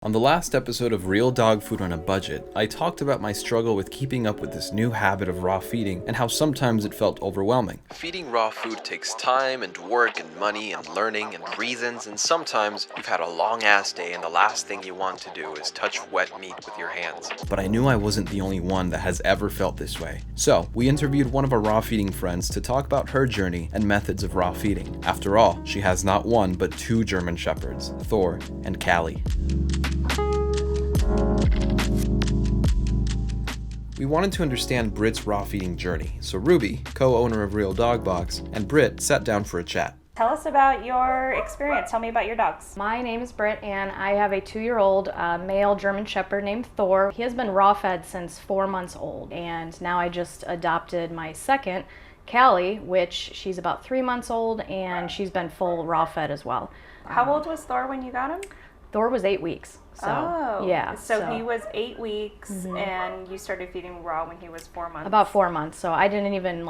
On the last episode of Real Dog Food on a Budget, I talked about my struggle with keeping up with this new habit of raw feeding and how sometimes it felt overwhelming. Feeding raw food takes time and work and money and learning and reasons, and sometimes you've had a long-ass day and the last thing you want to do is touch wet meat with your hands. But I knew I wasn't the only one that has ever felt this way. So, we interviewed one of our raw feeding friends to talk about her journey and methods of raw feeding. After all, she has not one but two German Shepherds, Thor and Callie. We wanted to understand Britt's raw feeding journey, so Ruby, co-owner of Real Dog Box, and Britt sat down for a chat. Tell us about your experience. Tell me about your dogs. My name is Britt, and I have a 2-year-old male German Shepherd named Thor. He has been raw fed since 4 months old, and now I just adopted my second, Callie, which she's about 3 months old, and she's been full raw fed as well. How old was Thor when you got him? Thor was 8 weeks. So, yeah. So he was 8 weeks, and you started feeding raw when he was 4 months? About 4 months. So I didn't even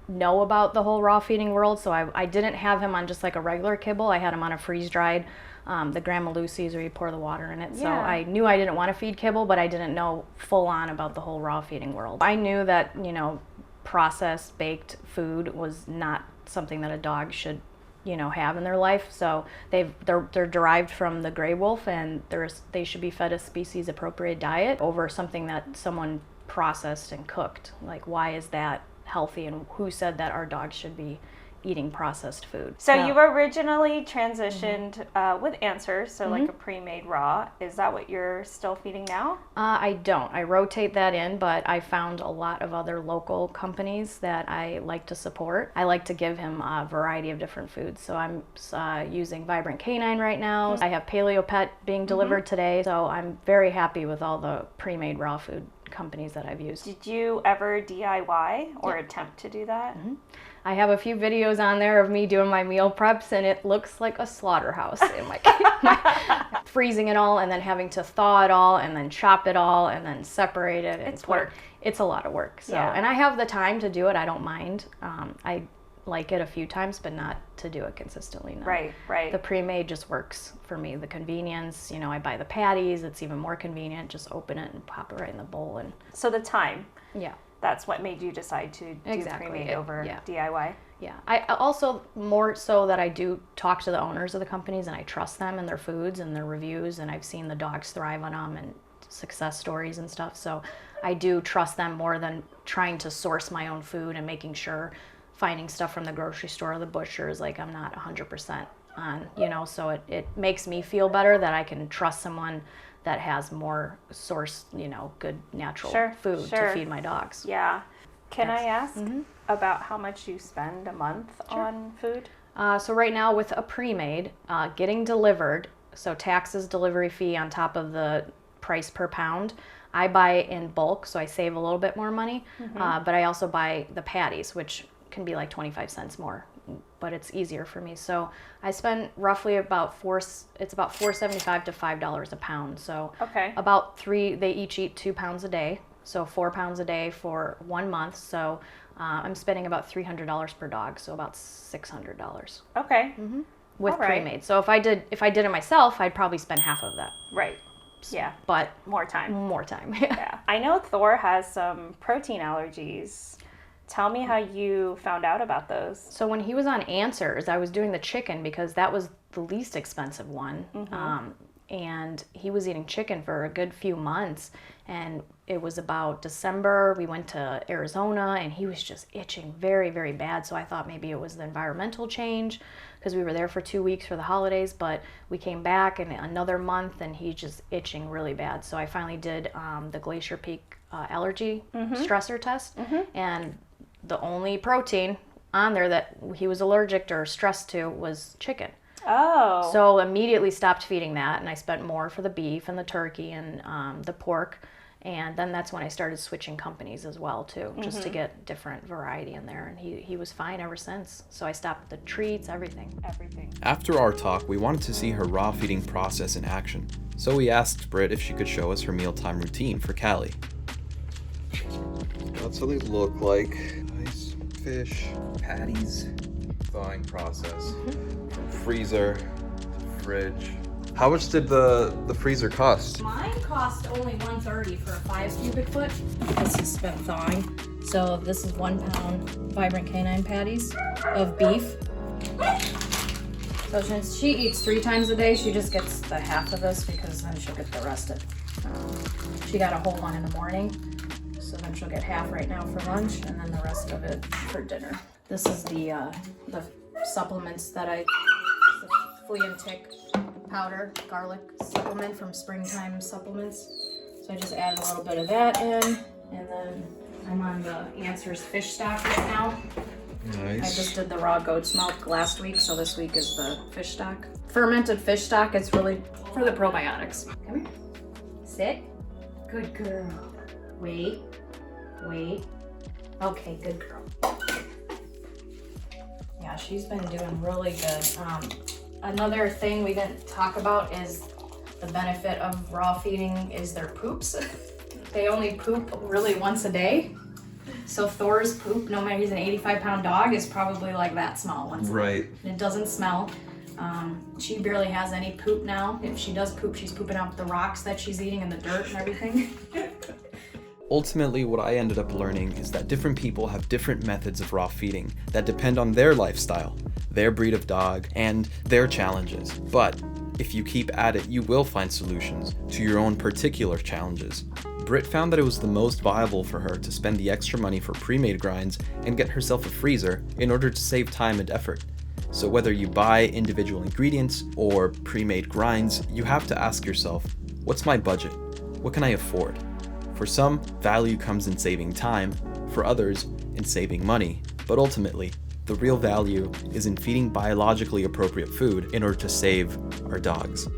know about the whole raw feeding world. So I didn't have him on just like a regular kibble. I had him on a freeze-dried, the Grandma Lucy's where you pour the water in it. So I knew I didn't want to feed kibble, but I didn't know full on about the whole raw feeding world. I knew that, processed baked food was not something that a dog should have in their life. So they're derived from the gray wolf, and they should be fed a species appropriate diet over something that someone processed and cooked. Like, why is that healthy, and who said that our dogs should be eating processed food? So you originally transitioned with answers, so like a pre-made raw. Is that what you're still feeding now? I don't. I rotate that in, but I found a lot of other local companies that I like to support. I like to give him a variety of different foods. So I'm using Vibrant Canine right now. I have Paleo Pet being delivered today. So I'm very happy with all the pre-made raw food companies that I've used. Did you ever DIY or attempt to do that? I have a few videos on there of me doing my meal preps, and it looks like a slaughterhouse in my freezing it all and then having to thaw it all and then chop it all and then separate it. It's work. It's a lot of work. So, and I have the time to do it. I don't mind. I like it a few times, but not to do it consistently. No. Right. The pre-made just works for me. The convenience, I buy the patties. It's even more convenient. Just open it and pop it right in the bowl. And so the time. Yeah. That's what made you decide to do pre-made over DIY? Yeah. I also, more so that I do talk to the owners of the companies, and I trust them and their foods and their reviews, and I've seen the dogs thrive on them and success stories and stuff. So I do trust them more than trying to source my own food and making sure finding stuff from the grocery store or the butcher's, I'm not 100% on, so it makes me feel better that I can trust someone that has more source, good natural food to feed my dogs. Yeah. Can I ask about how much you spend a month on food? So right now with a pre-made, getting delivered, so taxes, delivery fee on top of the price per pound, I buy in bulk, so I save a little bit more money, but I also buy the patties, which can be like 25 cents more, but it's easier for me. So I spend roughly about $4.75 to $5 a pound. So about they each eat 2 pounds a day. So 4 pounds a day for 1 month. So I'm spending about $300 per dog. So about $600. Okay. With pre-made. So if I did it myself, I'd probably spend half of that. Right. Yeah. But more time. Yeah. I know Thor has some protein allergies. Tell me how you found out about those. So when he was on Answers, I was doing the chicken because that was the least expensive one. And he was eating chicken for a good few months. And it was about December. We went to Arizona, and he was just itching very, very bad. So I thought maybe it was the environmental change because we were there for 2 weeks for the holidays. But we came back in another month, and he's just itching really bad. So I finally did the Glacier Peak allergy stressor test. And the only protein on there that he was allergic or stressed to was chicken. Oh. So immediately stopped feeding that, and I spent more for the beef and the turkey and the pork. And then that's when I started switching companies as well, too, just to get different variety in there. And he was fine ever since. So I stopped the treats, everything. After our talk, we wanted to see her raw feeding process in action. So we asked Britt if she could show us her mealtime routine for Callie. That's how they look like. Nice fish, patties, thawing process, from freezer to fridge, How much did the freezer cost? Mine cost only $130 for a 5 cubic foot. This has been thawing. So this is 1 pound Vibrant Canine patties of beef. So since she eats 3 times a day, she just gets the half of this because then she'll get the rest of it. She got a whole one in the morning, so then she'll get half right now for lunch and then the rest of it for dinner. This is the supplements that the flea and tick powder, garlic supplement from Springtime Supplements. So I just added a little bit of that in, and then I'm on the Answers fish stock right now. Nice. I just did the raw goat's milk last week, so this week is the fish stock. Fermented fish stock, it's really for the probiotics. Come here. Sit. Good girl. Wait. Okay, good girl. Yeah, she's been doing really good. Another thing we didn't talk about is the benefit of raw feeding is their poops. They only poop really once a day. So Thor's poop, no matter he's an 85-pound dog, is probably like that small once a day. Right. And it doesn't smell. She barely has any poop now. If she does poop, she's pooping out the rocks that she's eating and the dirt and everything. Ultimately, what I ended up learning is that different people have different methods of raw feeding that depend on their lifestyle, their breed of dog, and their challenges. But if you keep at it, you will find solutions to your own particular challenges. Britt found that it was the most viable for her to spend the extra money for pre-made grinds and get herself a freezer in order to save time and effort. So whether you buy individual ingredients or pre-made grinds, you have to ask yourself, what's my budget? What can I afford? For some, value comes in saving time, for others, in saving money, but ultimately, the real value is in feeding biologically appropriate food in order to save our dogs.